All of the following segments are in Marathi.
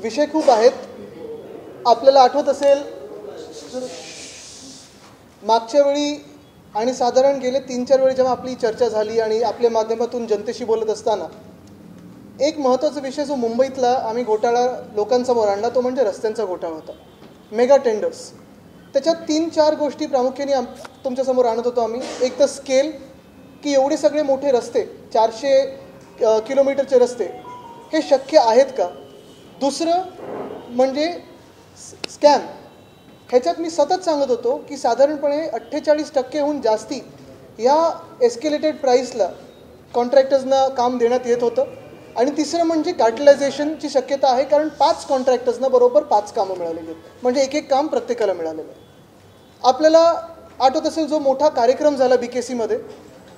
विषय खूप आहेत. आपल्याला आठवत असेल मागच्या वेळी आणि साधारण गेले 3-4 वेळी जेव्हा आपली चर्चा झाली आणि आपल्या माध्यमातून जनतेशी बोलत असताना एक महत्त्वाचा विषय जो मुंबईतला आम्ही घोटाळा लोकांसमोर आणला तो म्हणजे रस्त्यांचा घोटाळा होता. Mega tenders. त्याच्यात 3-4 गोष्टी प्रामुख्याने तुमच्यासमोर आणत होतो आम्ही. एक तर स्केल, की एवढे सगळे मोठे रस्ते 400 किलोमीटरचे रस्ते हे शक्य आहेत का. दुसरं म्हणजे स्कॅम. ह्याच्यात मी सतत सांगत होतो की साधारणपणे 48%हून जास्ती या एस्केलेटेड प्राईसला कॉन्ट्रॅक्टर्सना काम देण्यात येत होतं. आणि तिसरं म्हणजे कार्टलायझेशनची शक्यता आहे, कारण 5 कॉन्ट्रॅक्टर्सना बरोबर 5 कामं मिळालेली आहेत, म्हणजे एक काम प्रत्येकाला मिळालेलं आहे. आपल्याला आठवत असेल जो मोठा कार्यक्रम झाला BKCमध्ये,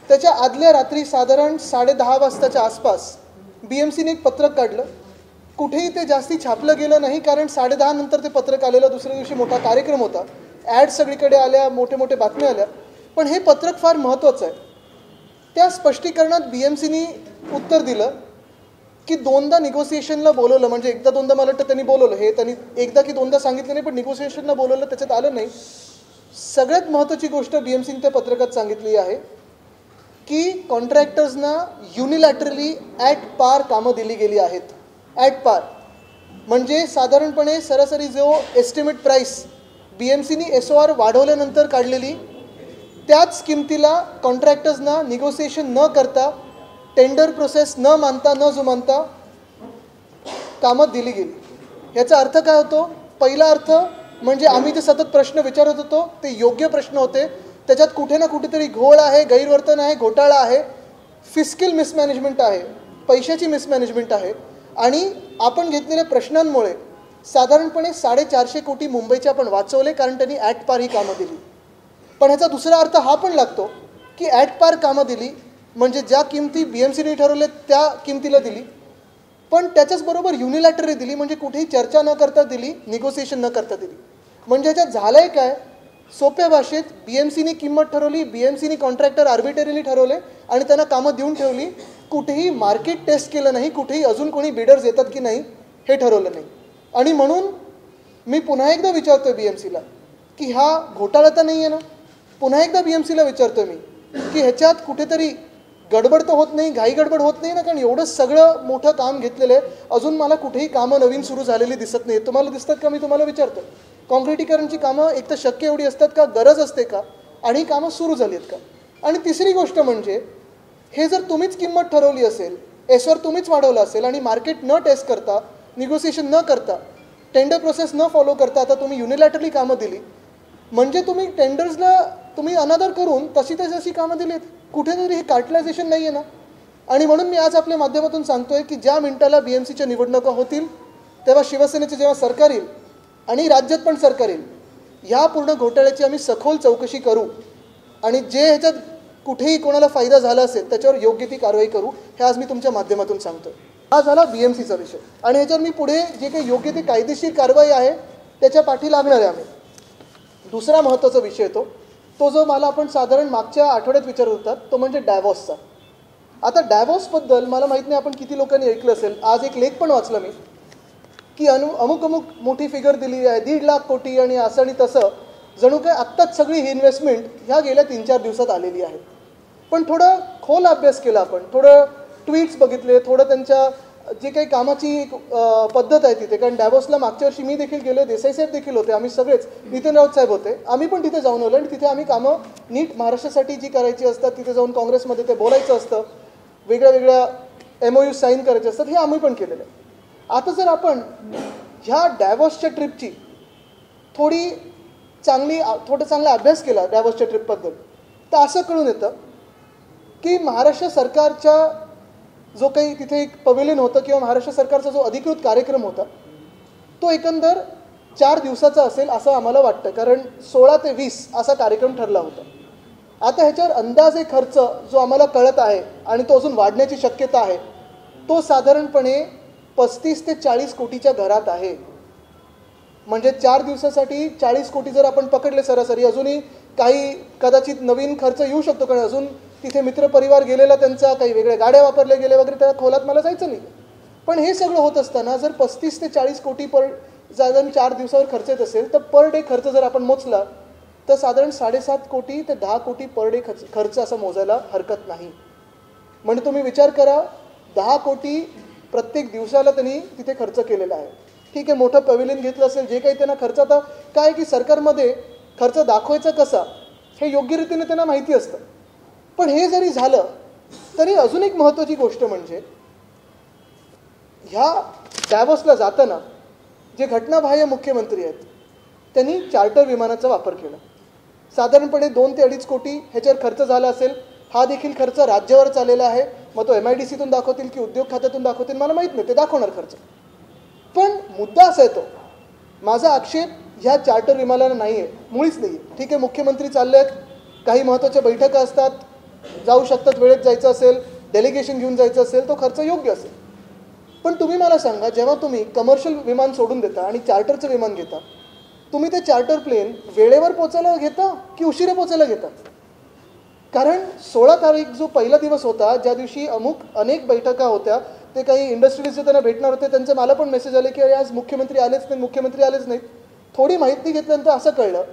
त्याच्या आदल्या रात्री साधारण 10:30 वाजताच्या आसपास BMCने एक पत्रक काढलं. कुठेही ते जास्ती छापलं गेलं नाही, कारण 10:30 नंतर ते पत्रक आलेलं. दुसऱ्या दिवशी मोठा कार्यक्रम होता, ॲड सगळीकडे आल्या, मोठे मोठे बातम्या आल्या. पण हे पत्रक फार महत्त्वाचं आहे. त्या स्पष्टीकरणात BMCने उत्तर दिलं की 2दा निगोसिएशनला बोलवलं, म्हणजे एकदा 2दा मला वाटतं त्यांनी बोलवलं. हे त्यांनी एकदा की 2दा सांगितलं नाही, पण निगोसिएशनला बोलवलं, त्याच्यात आलं नाही. सगळ्यात महत्त्वाची गोष्ट BMCने त्या पत्रकात सांगितली आहे की कॉन्ट्रॅक्टर्सना युनिलॅटरली ॲट पार कामं दिली गेली आहेत. ॲट पार म्हणजे साधारणपणे सरासरी जो एस्टिमेट प्राईस BMCने SOR वाढवल्यानंतर काढलेली त्याच किमतीला कॉन्ट्रॅक्टर्सना निगोसिएशन न करता, टेंडर प्रोसेस न मानता, न जुमानता कामं दिली गेली. ह्याचा अर्थ काय होतो? पहिला अर्थ म्हणजे आम्ही जे सतत प्रश्न विचारत होतो ते योग्य प्रश्न होते. त्याच्यात कुठे ना कुठेतरी घोळ आहे, गैरवर्तन आहे, घोटाळा आहे, फिस्कल मिसमॅनेजमेंट आहे, पैशाची मिसमॅनेजमेंट आहे. आणि आपण घेतलेल्या प्रश्नांमुळे साधारणपणे 450 कोटी मुंबईचे आपण वाचवले, कारण त्यांनी ॲट पार ही कामं दिली. पण ह्याचा दुसरा अर्थ हा पण लागतो की ॲट पार कामं दिली म्हणजे ज्या किमती BMCने ठरवले त्या किमतीला दिली, पण त्याच्याचबरोबर युनिलॅटरली दिली, म्हणजे कुठेही चर्चा न करता दिली, निगोसिएशन न करता दिली. म्हणजे ह्याच्यात झालं आहे काय? सोप्या भाषेत BMCने किंमत ठरवली, BMCने कॉन्ट्रॅक्टर आर्बिटरीली ठरवले आणि त्यांना कामं देऊन ठेवली. कुठेही मार्केट टेस्ट केलं नाही, कुठेही अजून कोणी बिडर्स येतात की नाही हे ठरवलं नाही. आणि म्हणून मी पुन्हा एकदा विचारतोय BMCला की हा घोटाळा तर नाही आहे ना. पुन्हा एकदा BMCला विचारतोय मी की ह्याच्यात कुठेतरी गडबड तर होत नाही, घाई गडबड होत नाही ना, कारण एवढं सगळं मोठं काम घेतलेलं आहे, अजून मला कुठेही कामं नवीन सुरू झालेली दिसत नाही. तुम्हाला दिसतात का? मी तुम्हाला विचारतो. कॉन्क्रिटीकरणची कामं एक तर शक्य एवढी असतात का? गरज असते का? आणि ही कामं सुरू झाली आहेत का? आणि तिसरी गोष्ट म्हणजे हे जर तुम्हीच किंमत ठरवली असेल, SOR तुम्हीच वाढवलं असेल आणि मार्केट न टेस्ट करता, निगोसिएशन न करता, टेंडर प्रोसेस न फॉलो करता आता तुम्ही युनिलॅटरली कामं दिली, म्हणजे तुम्ही टेंडर्सला तुम्ही अनादर करून तशी कामं दिलीत. कुठेतरी हे कार्टलायझेशन नाही आहे ना. आणि म्हणून मी आज आपल्या माध्यमातून सांगतोय की ज्या मिनिटाला BMCच्या निवडणुका होतील तेव्हा शिवसेनेचे जेव्हा सरकार येईल आणि राज्यात पण सरकार येईल, ह्या पूर्ण घोटाळ्याची आम्ही सखोल चौकशी करू आणि जे ह्याच्यात कुठेही कोणाला फायदा झाला असेल त्याच्यावर योग्य ती कारवाई करू. हे आज मी तुमच्या माध्यमातून सांगतोय. हा झाला BMCचा विषय. आणि ह्याच्यावर मी पुढे जे काही योग्य ती कायदेशीर कारवाई आहे त्याच्या पाठी लागणार आहे आम्ही. दुसरा महत्त्वाचा विषय तो जो मला आपण साधारण मागच्या आठवड्यात विचारत होतात तो म्हणजे डॅव्हॉसचा. आता डॅव्हॉसबद्दल मला माहीत नाही आपण किती लोकांनी ऐकलं असेल. आज एक लेख पण वाचला मी की अमुक मोठी फिगर दिली आहे, 1.5 लाख कोटी आणि असं आणि तसं, जणू काय आत्ताच सगळी ही इन्व्हेस्टमेंट ह्या गेल्या 3-4 दिवसात आलेली आहे. पण थोडं खोल अभ्यास केला आपण, थोडं ट्वीट्स बघितले, थोडं त्यांच्या जे काही कामाची पद्धत आहे तिथे, कारण डॅव्हॉसला मागच्या वर्षी मी देखील गेलो, देसाई साहेब देखील होते, आम्ही सगळेच, नितीन राऊत साहेब होते, आम्ही पण तिथे जाऊन आलो आणि तिथे आम्ही कामं नीट महाराष्ट्रासाठी जी करायची असतात, तिथे जाऊन काँग्रेसमध्ये ते बोलायचं असतं, वेगळ्या MOU साईन करायचे असतात, हे आम्ही पण केलेलं आहे. आता जर आपण ह्या डॅव्हॉसच्या ट्रिपची थोडा चांगला अभ्यास केला डॅव्हॉसच्या ट्रिपबद्दल, तर असं कळून येतं की महाराष्ट्र सरकारच्या जो काही तिथे एक पवेलियन होतं किंवा महाराष्ट्र सरकारचा जो अधिकृत कार्यक्रम होता तो एकंदर 4 दिवसाचा असेल असं आम्हाला वाटतं, कारण 16 ते 20 असा कार्यक्रम ठरला होता. आता ह्याच्यावर अंदाजे खर्च जो आम्हाला कळत आहे आणि तो अजून वाढण्याची शक्यता आहे तो साधारणपणे 35 ते 40 कोटीच्या घरात आहे. म्हणजे 4 दिवसासाठी 40 कोटी जर आपण पकडले सरासरी, अजूनही काही कदाचित नवीन खर्च येऊ शकतो, कारण अजून तिथे मित्रपरिवार गेलेला त्यांचा, काही वेगळ्या गाड्या वापरल्या गेल्या वगैरे, त्या खोलात मला जायचं नाही. पण हे सगळं होत असताना जर 35 ते 40 कोटी पर साधारण 4 दिवसावर खर्च येत असेल तर पर डे खर्च जर आपण मोजला तर साधारण 7.5 कोटी ते 10 कोटी पर डे खर्च असं मोजायला हरकत नाही. म्हणजे तुम्ही विचार करा, 10 कोटी प्रत्येक दिवसाला त्यांनी तिथे खर्च केलेला आहे. ठीक आहे, मोठं पॅव्हिलियन घेतलं असेल, जे काही त्यांना खर्च, आता काय की सरकारमध्ये खर्च दाखवायचा कसा हे योग्य रीतीने त्यांना माहिती असतं. पण हे जरी झालं तरी अजून एक महत्त्वाची गोष्ट म्हणजे ह्या डॅव्होसला जाताना जे घटनाबाह्य मुख्यमंत्री आहेत त्यांनी चार्टर विमानाचा वापर केला. साधारणपणे 2 ते 2.5 कोटी ह्याच्यावर खर्च झाला असेल. हा देखील खर्च राज्यावर चाललेला आहे. मग तो MIDCतून दाखवतील की उद्योग खात्यातून दाखवतील मला माहीत नाही, ते दाखवणार खर्च. पण मुद्दा असा येतो, माझा आक्षेप ह्या चार्टर विमानाला नाही आहे, मुळीच नाही आहे. ठीक आहे, मुख्यमंत्री चालले आहेत, काही महत्त्वाच्या बैठका असतात, जाऊ शकतात, वेळेत जायचं असेल, डेलिगेशन घेऊन जायचं असेल, तो खर्च योग्य असेल. पण तुम्ही मला सांगा, जेव्हा तुम्ही कमर्शियल विमान सोडून देता आणि चार्टरचं विमान घेता, तुम्ही ते चार्टर प्लेन वेळेवर पोचायला घेता की उशिरा पोचायला घेता? कारण 16 तारीख जो पहिला दिवस होता, ज्या दिवशी अनेक बैठका होत्या, ते काही इंडस्ट्रीज त्यांना भेटणार होते, त्यांचे मला पण मेसेज आले की अरे आज मुख्यमंत्री आलेच नाहीत. थोडी माहिती घेतल्यानंतर असं कळलं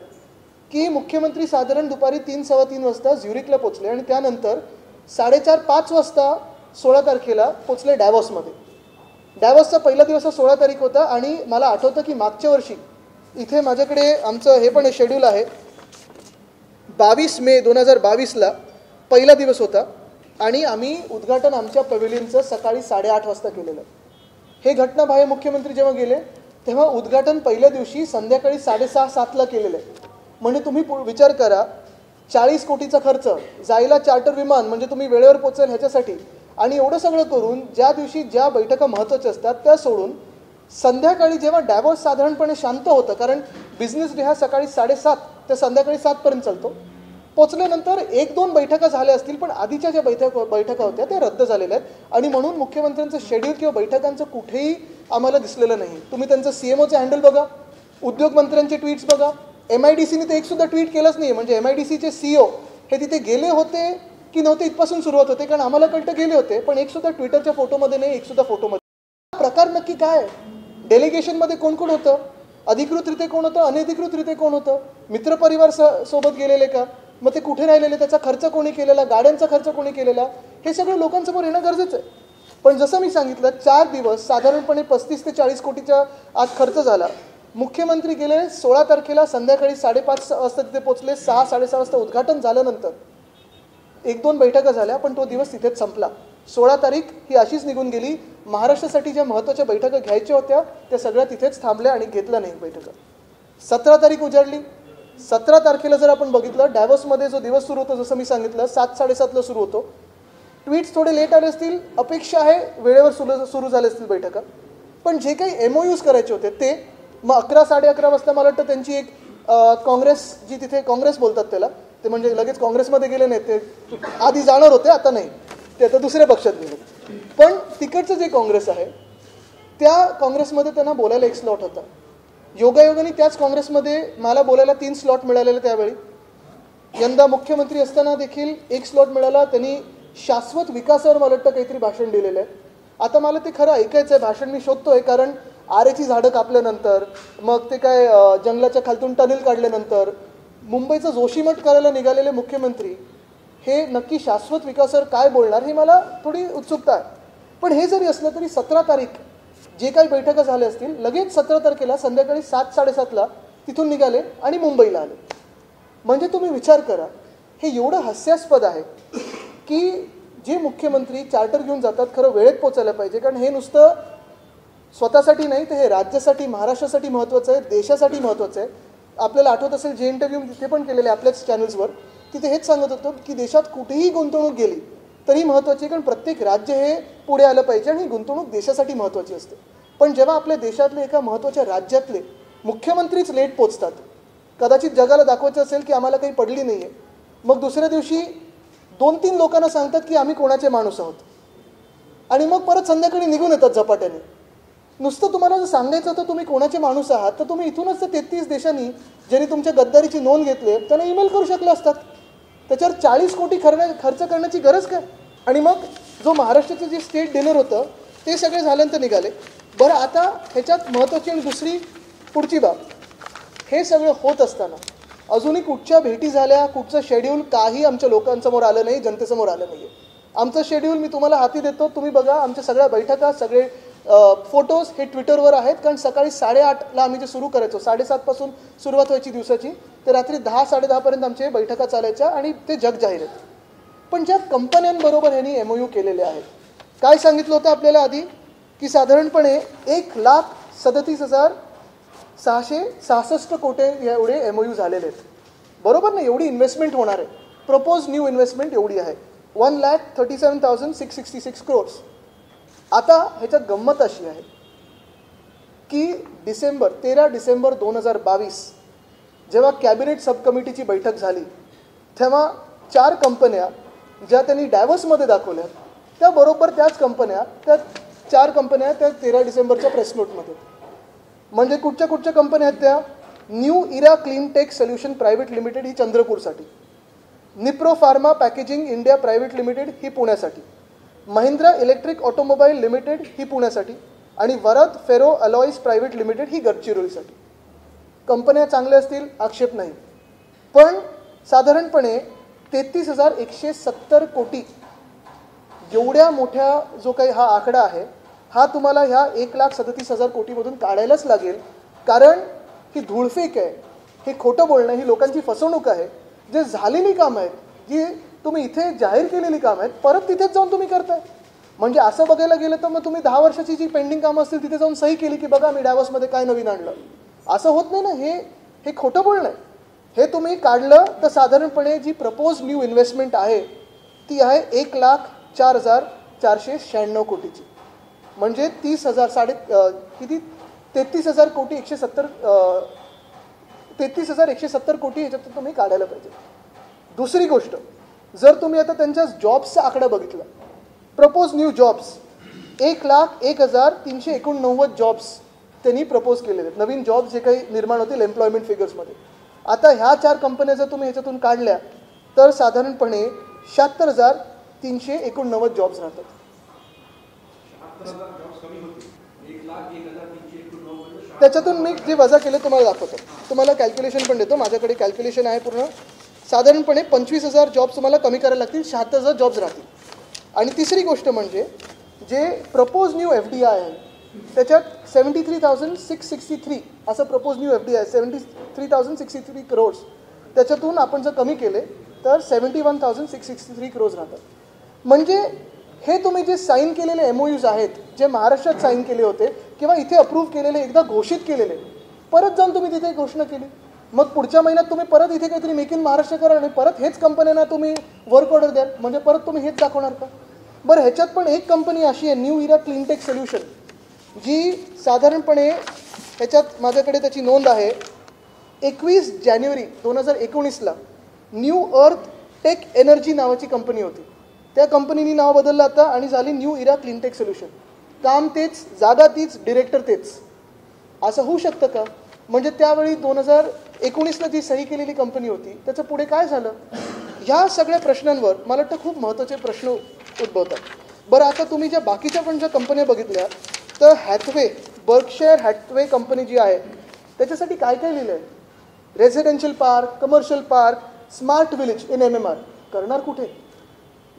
की मुख्यमंत्री साधारण दुपारी 3-3:15 वाजता झ्युरिकला पोचले आणि त्यानंतर 4:30-5 वाजता 16 तारखेला पोचले डॅव्हॉसमध्ये. डॅव्हॉसचा पहिला दिवस 16 तारीख होता आणि मला आठवतं की मागच्या वर्षी इथे माझ्याकडे आमचं हे पण शेड्यूल आहे, 22 मे 2022ला पहिला दिवस होता आणि आम्ही उद्घाटन आमच्या पॅव्हिलियनचं सकाळी 8:30 वाजता केलेलं. हे घटनाबाह्य मुख्यमंत्री जेव्हा गेले तेव्हा उद्घाटन पहिल्या दिवशी संध्याकाळी 6:30-7ला केलेलं आहे. म्हणजे तुम्ही विचार करा, 40 कोटीचा खर्च, जायला चार्टर विमान, म्हणजे तुम्ही वेळेवर पोचाल ह्याच्यासाठी, आणि एवढं सगळं करून ज्या दिवशी ज्या बैठका महत्त्वाच्या असतात त्या सोडून संध्याकाळी जेव्हा डॅव्हॉस साधारणपणे शांत होतं, कारण बिझनेस डे हा सकाळी 7:30 ते संध्याकाळी 7पर्यंत चालतो, पोचल्यानंतर 1-2 बैठका झाल्या असतील, पण आधीच्या ज्या बैठका होत्या त्या रद्द झालेल्या आहेत आणि म्हणून मुख्यमंत्र्यांचं शेड्यूल किंवा बैठकांचं कुठेही आम्हाला दिसलेलं नाही. तुम्ही त्यांचं CMOचं हँडल बघा, उद्योग मंत्र्यांचे ट्विट्स बघा, MIDCने तर एकसुद्धा ट्विट केलंच नाही. म्हणजे MIDCचे CEO हे तिथे गेले होते की नव्हते इथपासून सुरुवात होते, कारण आम्हाला कळतं गेले होते, पण एकसुद्धा ट्विटरच्या फोटोमध्ये नाही, एकसुद्धा फोटोमध्ये. प्रकार नक्की काय? डेलिगेशनमध्ये कोण कोण होतं? अधिकृतरित्या कोण होतं? अनधिकृतरित्या कोण होतं? मित्रपरिवार सोबत गेलेले का? मग ते कुठे राहिलेले? त्याचा खर्च कोणी केलेला? गाड्यांचा खर्च कोणी केलेला? हे सगळं लोकांसमोर येणं गरजेचं आहे. पण जसं मी सांगितलं, 4 दिवस साधारणपणे 35 ते 40 कोटीच्या आत खर्च झाला. मुख्यमंत्री गेले 16 तारखेला संध्याकाळी 5:30 वाजता तिथे पोचले. 6-6:30 वाजता उद्घाटन झाल्यानंतर 1-2 बैठका झाल्या, पण तो दिवस तिथेच संपला. 16 तारीख ही अशीच निघून गेली. महाराष्ट्रासाठी ज्या महत्त्वाच्या बैठका घ्यायच्या होत्या त्या सगळ्या तिथेच थांबल्या आणि घेतल्या नाही बैठका. 17 तारीख उजाडली. 17 तारखेला जर आपण बघितलं, डॅव्हॉसमध्ये जो दिवस सुरू होतो, जसं मी सांगितलं 7-7:30ला सुरू होतो. ट्विट्स थोडे लेट आले असतील, अपेक्षा आहे वेळेवर सुरू झाले असतील बैठका, पण जे काही MOUs करायचे होते ते मग 11-11:30 वाजता मला वाटतं त्यांची एक काँग्रेस, जी तिथे काँग्रेस बोलतात त्याला, ते म्हणजे लगेच काँग्रेसमध्ये गेले नाहीत, ते आधी जाणार होते, आता नाही, ते आता दुसऱ्या पक्षात गेले. पण तिकडचं जे काँग्रेस आहे त्या काँग्रेसमध्ये त्यांना बोलायला 1 स्लॉट होता. योगायोगाने त्याच काँग्रेसमध्ये मला बोलायला 3 स्लॉट मिळालेले त्यावेळी. यंदा मुख्यमंत्री असताना देखील 1 स्लॉट मिळाला. त्यांनी शाश्वत विकासावर मला वाटतं काहीतरी भाषण दिलेलं आहे. आता मला ते खरं ऐकायचं आहे, भाषण मी शोधतोय, कारण आरेची झाडं कापल्यानंतर, मग ते काय जंगलाच्या खालतून टनेल काढल्यानंतर मुंबईचं जोशीमठ करायला निघालेले मुख्यमंत्री हे नक्की शाश्वत विकासावर काय बोलणार हे मला थोडी उत्सुकता आहे. पण हे जरी असलं तरी 17 तारीख जे काही बैठका झाल्या असतील, लगेच 17 तारखेला संध्याकाळी 7-7:30ला तिथून निघाले आणि मुंबईला आले. म्हणजे तुम्ही विचार करा, हे एवढं हास्यास्पद आहे की जे मुख्यमंत्री चार्टर घेऊन जातात खरं वेळेत पोचायला पाहिजे, कारण हे नुसतं स्वतःसाठी नाही, तर हे राज्यासाठी, महाराष्ट्रासाठी महत्त्वाचं आहे, देशासाठी महत्त्वाचं आहे. आपल्याला आठवत असेल, जे इंटरव्ह्यू तिथे पण केलेले आपल्याच चॅनल्सवर, तिथे हेच सांगत होतो की देशात कुठेही गुंतवणूक गेली तरी महत्त्वाची आहे, कारण प्रत्येक राज्य हे पुढे आलं पाहिजे आणि गुंतवणूक देशासाठी महत्त्वाची असते. पण जेव्हा आपल्या देशातले एका महत्त्वाच्या राज्यातले मुख्यमंत्रीच लेट पोचतात, कदाचित जगाला दाखवायचं असेल की आम्हाला काही पडली नाही आहे, मग दुसऱ्या दिवशी 2-3 लोकांना सांगतात की आम्ही कोणाचे माणूस आहोत आणि मग परत संध्याकाळी निघून येतात झपाट्याने. नुसतं तुम्हाला जर सांगायचं होतं तुम्ही कोणाचे माणूस आहात, तर तुम्ही इथूनच 33 देशांनी ज्यांनी तुमच्या गद्दारीची नोंद घेतली आहे त्यांना ईमेल करू शकले असतात. त्याच्यावर 40 कोटी खर्च करण्याची गरज काय? आणि मग जो महाराष्ट्राचं जे स्टेट डिनर होतं ते सगळे झाल्यानंतर निघाले. बरं, आता ह्याच्यात महत्त्वाची आणि दुसरी पुढची बाब, हे सगळं होत असताना अजूनही कुठच्या भेटी झाल्या, कुठचं शेड्यूल काही आमच्या लोकांसमोर आलं नाही, जनतेसमोर आलं नाही आहे. आमचं शेड्यूल मी तुम्हाला हाती देतो, तुम्ही बघा. आमच्या सगळ्या बैठका, सगळे फोटोज हे ट्विटरवर आहेत. कारण सकाळी 8:30ला आम्ही जे सुरू करायचो, 7:30पासून सुरुवात व्हायची दिवसाची, तर रात्री 10-10:30पर्यंत आमचे बैठका चालायच्या आणि ते जग जाहीर आहेत. पण ज्या कंपन्यांबरोबर ह्यांनी MOU केलेले आहेत, काय सांगितलं होतं आपल्याला आधी, की साधारणपणे 1,37,666 कोटी एवढे MOU झालेले आहेत. बरोबर ना, एवढी इन्व्हेस्टमेंट होणार आहे. प्रपोज न्यू इन्व्हेस्टमेंट एवढी आहे, 1,37,666 crores. आता ह्याच्यात गंमत अशी आहे की 13 डिसेंबर 2022 जेव्हा कॅबिनेट सब कमिटीची बैठक झाली, तेव्हा 4 कंपन्या ज्या त्यांनी डॅव्हसमध्ये दाखवल्या, त्या बरोबर त्याच कंपन्या, त्या 4 कंपन्या त्या 13 डिसेंबरच्या प्रेस नोटमध्ये. म्हणजे कुठच्या कंपन्या आहेत त्या? New era clean tech solution private limited ही चंद्रपूरसाठी, Nipro pharma packaging India private limited ही पुण्यासाठी, महिंद्रा इलेक्ट्रिक ऑटोमोबाईल लिमिटेड ही पुण्यासाठी आणि Varad ferro alloys private limited ही गडचिरोलीसाठी. कंपन्या चांगल्या असतील, आक्षेप नाही. पण साधारणपणे 33,170 कोटी एवढ्या मोठ्या जो काही हा आकडा आहे, हा तुम्हाला ह्या 1,37,000 कोटीमधून काढायलाच लागेल. कारण ही धूळफेक आहे, हे खोटं बोलणं, ही लोकांची फसवणूक आहे. जे झालेली कामं आहेत, जी तुम्ही इथे जाहीर केलेली कामं आहेत, परत तिथेच जाऊन तुम्ही करताय. म्हणजे असं बघायला गेलं तर मग तुम्ही 10 वर्षाची जी पेंडिंग कामं असतील तिथे जाऊन सही केली की बघा मी डॅव्हसमध्ये काय नवीन आणलं, असं होत नाही ना. हे खोटं बोलणं आहे. हे तुम्ही काढलं तर साधारणपणे जी प्रपोज न्यू इन्व्हेस्टमेंट आहे ती आहे 1,04,496 कोटीची. म्हणजे 33,170 कोटी ह्याच्यातून तुम्ही काढायला पाहिजे. दुसरी गोष्ट, जर तुम्ही आता त्यांच्या जॉब्सचा आकडा बघितला, प्रपोज न्यू जॉब्स 1,01,389 जॉब्स त्यांनी प्रपोज केलेले आहेत. नवीन जॉब्स जे काही निर्माण होतील एम्प्लॉयमेंट फिगर्समध्ये. आता ह्या 4 कंपन्या जर तुम्ही ह्याच्यातून काढल्या तर साधारणपणे 76,389 जॉब्स राहतात. त्याच्यातून मी जे वजा केले तुम्हाला दाखवतो, तुम्हाला कॅल्क्युलेशन पण देतो. माझ्याकडे कॅल्क्युलेशन आहे पूर्ण. साधारणपणे 25,000 जॉब्स तुम्हाला कमी करायला लागतील, 76,000 जॉब्स राहतील. आणि तिसरी गोष्ट म्हणजे जे प्रपोज न्यू FDI आहे त्याच्यात 73,663 असं प्रपोज न्यू FDI 73,663 crores. त्याच्यातून आपण जर कमी केले तर 71,663 crores राहतात. म्हणजे हे तुम्ही जे साईन केलेले MOUs आहेत, जे महाराष्ट्रात साईन केले होते किंवा इथे अप्रूव्ह केलेले, एकदा घोषित केलेले, परत जाऊन तुम्ही तिथे घोषणा केली. मग पुढच्या महिन्यात तुम्ही परत इथे काहीतरी मेक इन महाराष्ट्र करा आणि परत हेच कंपन्यांना तुम्ही वर्क ऑर्डर द्याल. म्हणजे परत तुम्ही हेच दाखवणार का? बरं, ह्याच्यात पण एक कंपनी अशी आहे, new era clean tech solution, जी साधारणपणे ह्याच्यात माझ्याकडे त्याची नोंद आहे. 21 जानेवारी 2019ला न्यू अर्थ टेक एनर्जी नावाची कंपनी होती. त्या कंपनीनी नाव बदललं आता आणि झाली new era clean tech solution. काम तेच, जागा तीच, डिरेक्टर तेच. असं होऊ शकतं का? म्हणजे त्यावेळी 2019ला जी सही केलेली कंपनी होती त्याचं पुढे काय झालं? ह्या सगळ्या प्रश्नांवर मला वाटतं खूप महत्त्वाचे प्रश्न उद्भवतात. बरं, आता तुम्ही ज्या बाकीच्या पण ज्या कंपन्या बघितल्या तर हॅथवे, बर्कशायर हॅथवे कंपनी जी आहे त्याच्यासाठी काय काय लिहिलं आहे? Residential park, commercial park, smart village in MMR. करणार कुठे?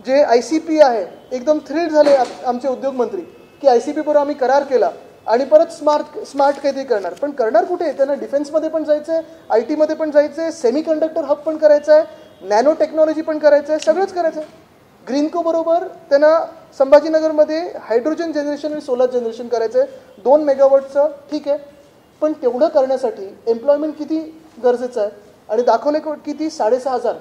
जे ICP आहे, एकदम थ्रिल्ड झाले आमचे उद्योगमंत्री की ICP बरोबर आम्ही करार केला आणि परत स्मार्ट काहीतरी करणार. पण करणार कुठे? त्यांना डिफेन्समध्ये पण जायचं आहे, IT मध्ये पण जायचं आहे, सेमी कंडक्टर हब पण करायचं आहे, नॅनो टेक्नॉलॉजी पण करायचं आहे, सगळंच करायचं आहे. ग्रीनको बरोबर त्यांना संभाजीनगरमध्ये हायड्रोजन जनरेशन आणि सोलार जनरेशन करायचं आहे 2 मेगावॉटचं. ठीक आहे, पण तेवढं करण्यासाठी एम्प्लॉयमेंट किती गरजेचं आहे आणि दाखवले किती? 6,500.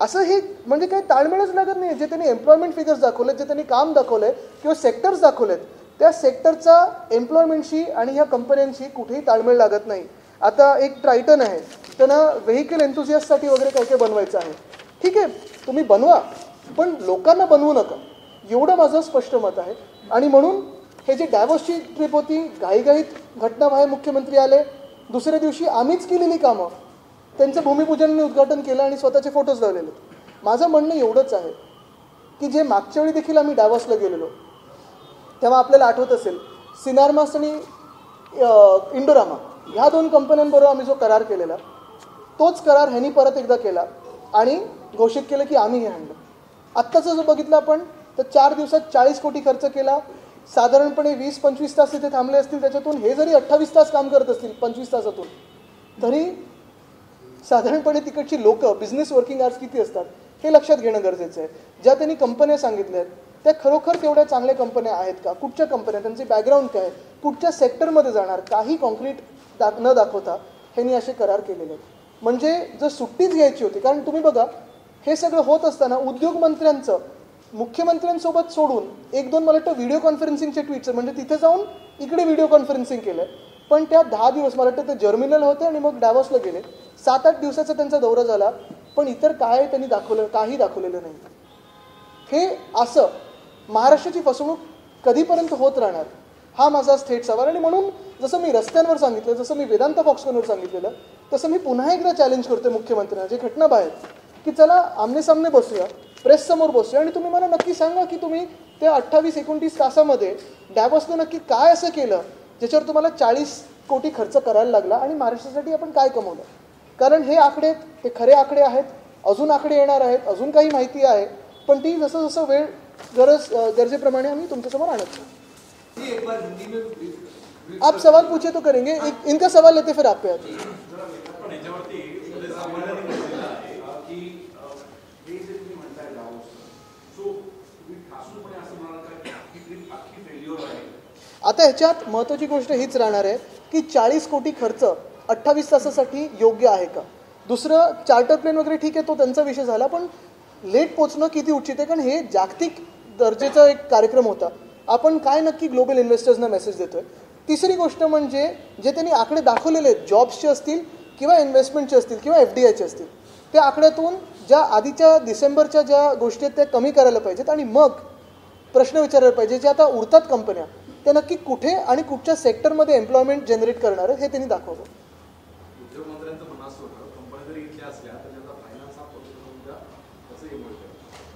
असं हे म्हणजे काही ताळमेळच लागत नाही. जे त्यांनी एम्प्लॉयमेंट फिगर्स दाखवलेत, जे त्यांनी काम दाखवलंय किंवा सेक्टर्स दाखवलेत, त्या सेक्टरचा एम्प्लॉयमेंटशी आणि ह्या कंपन्यांशी कुठेही ताळमेळ लागत नाही. आता एक ट्रायटन आहे, त्यांना व्हेकल एन्थुझियास्टसाठी वगैरे काही काही बनवायचं आहे. ठीक आहे, तुम्ही बनवा, पण लोकांना बनवू नका, एवढं माझं स्पष्ट मत आहे. आणि म्हणून हे जे डॅव्होसची ट्रिप होती, घाईघाईत घटनाबाहेर मुख्यमंत्री आले, दुसऱ्या दिवशी आम्हीच केलेली कामं, त्यांचं भूमिपूजन उद्घाटन केलं आणि स्वतःचे फोटोज लावलेले. माझं म्हणणं एवढंच आहे की जे मागच्या वेळी देखील आम्ही डॅव्होसला गेलेलो, तेव्हा आपल्याला आठवत असेल सिनार्मास आणि इंडोरामा ह्या 2 कंपन्यांबरोबर आम्ही जो करार केलेला तोच करार ह्यांनी परत एकदा केला आणि घोषित केलं की आम्ही हे आणलं. आत्ताचं जो बघितलं आपण तर 4 दिवसात 40 कोटी खर्च केला. साधारणपणे 20-25 तास तिथे थांबले असतील. त्याच्यातून हे जरी 28 तास काम करत असतील 25 तासातून तरी साधारणपणे तिकडची लोक बिझनेस वर्किंग आवर्स किती असतात हे लक्षात घेणं गरजेचं आहे. ज्या त्यांनी कंपन्या सांगितल्या आहेत त्या खरोखर तेवढ्या चांगल्या कंपन्या आहेत का, कुठच्या कंपन्या, त्यांचे बॅकग्राऊंड काय, कुठच्या सेक्टरमध्ये जाणार, काही कॉन्क्रीट न दाखवता ह्यांनी असे करार केलेले आहेत. म्हणजे जर सुट्टीच घ्यायची होती, कारण तुम्ही बघा हे सगळं होत असताना उद्योगमंत्र्यांचं मुख्यमंत्र्यांसोबत सोडून 1-2 मला वाटतं व्हिडिओ कॉन्फरन्सिंगचे ट्विट्स म्हणजे तिथे जाऊन इकडे व्हिडिओ कॉन्फरन्सिंग केलं. पण त्या 10 दिवस मला वाटतं ते जर्मिनल होते आणि मग डॅवॉसला गेले. 7-8 दिवसाचा त्यांचा दौरा झाला पण इतर काय त्यांनी दाखवलं, काही दाखवलेलं नाही. हे असं महाराष्ट्राची फसवणूक कधीपर्यंत होत राहणार हा माझा थेट सवाल. आणि म्हणून जसं मी रस्त्यांवर सांगितलं, जसं मी वेदांत फॉक्सकॉनवर सांगितलेलं, तसं मी पुन्हा एकदा चॅलेंज करतोय मुख्यमंत्र्यांना जे घटना बाहेर की चला आमने सामने बसूया, प्रेससमोर बसूया आणि तुम्ही मला नक्की सांगा की तुम्ही त्या 28-29 तासामध्ये डॅवॉसने नक्की काय असं केलं ज्याच्यावर तुम्हाला 40 कोटी खर्च करायला लागला आणि महाराष्ट्रासाठी आपण काय कमवलं. कारण हे आकडे हे खरे आकडे आहेत, अजून आकडे येणार आहेत, अजून काही माहिती आहे, पण ती जसं जसं वेळ गरजेप्रमाणे आम्ही तुमच्यासमोर आणत. आप सवाल पूछे तो करेंगे, इनका सवाल लेते फिर आप पे आते. आता ह्याच्यात महत्त्वाची गोष्ट हीच राहणार आहे की 40 कोटी खर्च 28 तासासाठी योग्य आहे का. दुसरं चार्टर प्लेन वगैरे ठीक आहे, तो त्यांचा विषय झाला, पण लेट पोचणं किती उचित आहे, कारण हे जागतिक दर्जेचा एक कार्यक्रम होता. आपण काय नक्की ग्लोबल इन्व्हेस्टर्सना मेसेज देतोय. तिसरी गोष्ट म्हणजे जे त्यांनी आकडे दाखवलेले आहेत जॉब्सचे असतील किंवा इन्व्हेस्टमेंटचे असतील किंवा FDIचे असतील, त्या आकड्यातून ज्या आधीच्या डिसेंबरच्या ज्या गोष्टी आहेत त्या कमी करायला पाहिजेत आणि मग प्रश्न विचारायला पाहिजे जे आता उरतात कंपन्या त्या नक्की कुठे आणि कुठच्या सेक्टरमध्ये एम्प्लॉयमेंट जनरेट करणार हे त्यांनी दाखवलं.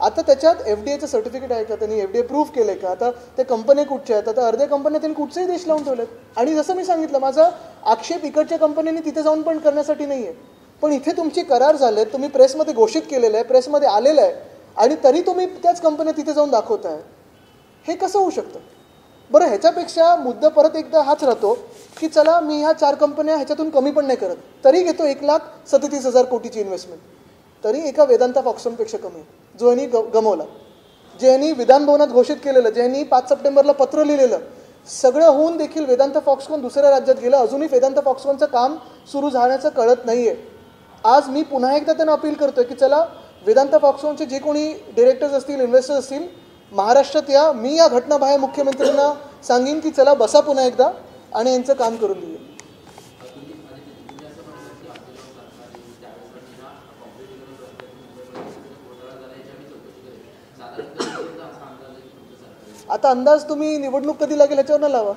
आता त्याच्यात FDIचं सर्टिफिकेट आहे का, त्यांनी FDI प्रूव्ह केलंय का, आता त्या कंपन्या कुठच्या आहेत, आता अर्ध्या कंपन्या त्यांनी कुठचेही देश लावून ठेवलेत. आणि जसं मी सांगितलं माझा आक्षेप इकडच्या कंपन्यांनी तिथे जाऊन पण करण्यासाठी नाही आहे, पण इथे तुमचे करार झालेत, तुम्ही प्रेसमध्ये घोषित केलेलं आहे, प्रेसमध्ये आलेलं आहे आणि तरी तुम्ही त्याच कंपन्या तिथे जाऊन दाखवताय. हे कसं होऊ शकतं बरं. ह्याच्यापेक्षा मुद्दा परत एकदा हाच राहतो की चला मी ह्या 4 कंपन्या ह्याच्यातून कमी पण नाही करत, तरी घेतो 1,37,000 कोटीची इन्व्हेस्टमेंट, तरी एका वेदांता फॉक्सकॉनपेक्षा कमी आहे जो यांनी गमवला. जे यांनी विधान भवनात घोषित केलेलं, जे यांनी 5 सप्टेंबरला पत्र लिहिलेलं, सगळं होऊन देखील वेदांत फॉक्सकॉन दुसऱ्या राज्यात गेलं. अजूनही वेदांत फॉक्सकॉनचं काम सुरू झाल्याचं कळत नाही आहे. आज मी पुन्हा एकदा त्यांना अपील करतोय की चला वेदांत फॉक्सकॉनचे जे कोणी डिरेक्टर्स असतील, इन्व्हेस्टर्स असतील, महाराष्ट्रात या. मी या घटनाबाहेर मुख्यमंत्र्यांना सांगेन की चला बसा पुन्हा एकदा आणि यांचं काम करून देऊया. आता अंदाज तुम्ही निवडणूक कधी लागेल ह्याच्यावर लावा.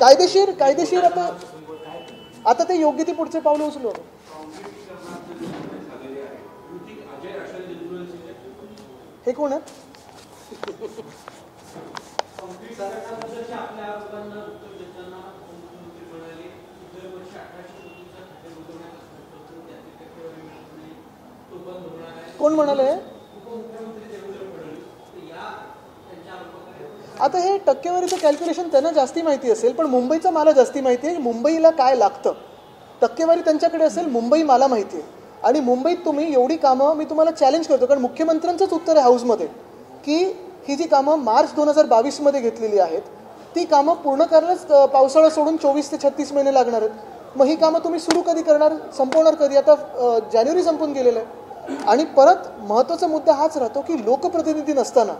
कायदेशीर आता ते योग्य ती पुढचे पावलं उचलू. हे कोण आहे? कोण म्हणाले? आता हे टक्केवारीचं कॅल्क्युलेशन त्यांना जास्ती माहिती असेल, पण मुंबईचं मला जास्ती माहिती आहे. मुंबईला काय लागतं टक्केवारी त्यांच्याकडे असेल, मुंबई मला माहिती आहे. आणि मुंबईत तुम्ही एवढी कामं मी तुम्हाला चॅलेंज करतो, कारण मुख्यमंत्र्यांचंच उत्तर आहे हाऊसमध्ये की ही जी कामं मार्च 2022 घेतलेली आहेत ती कामं पूर्ण करायलाच पावसाळा सोडून 24 ते 36 महिने लागणार आहेत. मग ही कामं तुम्ही सुरू कधी करणार, संपवणार कधी? आता जानेवारी संपून गेलेलं आहे. आणि परत महत्त्वाचा मुद्दा हाच राहतो की लोकप्रतिनिधी नसताना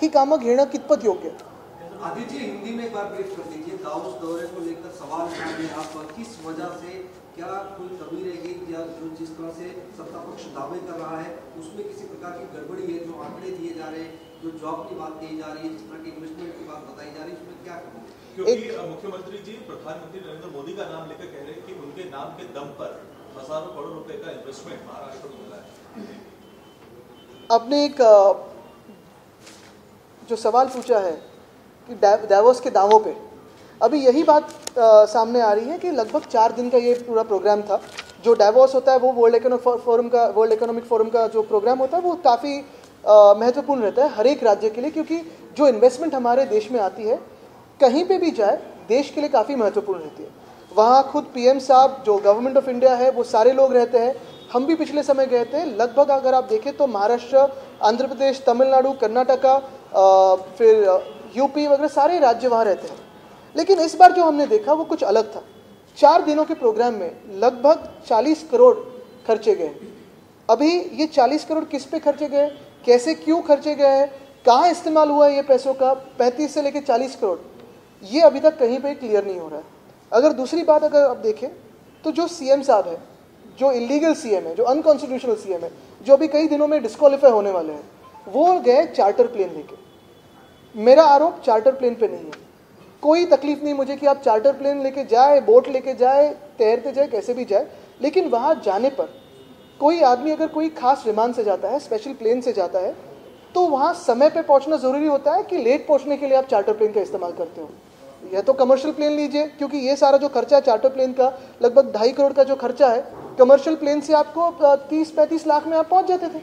ही कामं घेणं कितपत योग्य आहे. आदित्य, हिंदी में एक बार ब्रीफ कर दीजिए. दाऊद दौरे को लेकर सवाल उठाने आप किस वजह से, क्या कोई कमी रह गई या जो जिस तरह से सत्ता पक्ष दावे कर रहा है उसमें किसी प्रकार की गड़बड़ी है? जो आंकड़े दिए जा रहे हैं, जो जॉब की बात कही जा रही है, जिस तरह की इन्वेस्टमेंट की बात बताई जा रही है, उसमें क्या कमी है? क्योंकि मुख्यमंत्री जी प्रधानमंत्री नरेंद्र मोदी का नाम लेकर कह रहे हैं कि उनके नाम के दम पर हजारों करोड़ रुपए का इन्वेस्टमेंट महाराष्ट्र को मिला है. आपने एक जो सवाल पूछा है कि डावोस के दावों पे, अभी यही बात सामने आ रही है कि लगभग 4 दिन का ये पूरा प्रोग्राम था। जो डावोस होता है वो वर्ल्ड इकोनॉमिक फोरम का जो प्रोग्राम होता है वो काफ़ी महत्वपूर्ण रहता है हर एक राज्य के लिए, क्योंकि जो इन्वेस्टमेंट हमारे देश में आती है कहीं पे भी जाए देश के लिए काफ़ी महत्वपूर्ण रहती है। वहाँ खुद पीएम साहब जो गवर्नमेंट ऑफ इंडिया है वो सारे लोग रहते हैं। हम भी पिछले समय गए थे, लगभग अगर आप देखें तो महाराष्ट्र, आंध्र प्रदेश, तमिलनाडु, कर्नाटका, फिर यूपी वगैरह सारे राज्य वहाँ रहते हैं। लेकिन इस बार जो हमने देखा वो कुछ अलग था। 4 दिनों के प्रोग्राम में लगभग 40 करोड़ खर्चे गए। अभी ये 40 करोड़ किस पे खर्चे गए, कैसे क्यों खर्चे गए हैं, कहाँ इस्तेमाल हुआ है ये पैसों का, 35 से लेकर 40 करोड़, ये अभी तक कहीं पे क्लियर नहीं हो रहा है। अगर दूसरी बात अगर आप देखें तो जो सीएम साहब है, जो इलीगल सीएम है, जो अनकॉन्स्टिट्यूशनल सीएम है, जो अभी कई दिनों में डिस्क्वालीफाई होने वाले हैं, वो गए चार्टर प्लेन लेके। मेरा आरोप चार्टर प्लेन पे नहीं है। कोई तकलीफ नहीं मुझे कि आप चार्टर प्लेन लेके जाए, बोट लेके जाए, तैरते जाए, कैसे भी जाए, लेकिन वहाँ जाने पर कोई आदमी अगर कोई खास विमान से जाता है, स्पेशल प्लेन से जाता है, तो वहाँ समय पे पहुँचना ज़रूरी होता है कि लेट पहुँचने के लिए आप चार्टर प्लेन का इस्तेमाल करते हो। या तो कमर्शियल प्लेन लीजिए, क्योंकि ये सारा जो खर्चा है चार्टर प्लेन का लगभग 2.5 करोड़ का जो खर्चा है, कमर्शियल प्लेन से आपको 30-35 लाख में आप पहुँच जाते थे।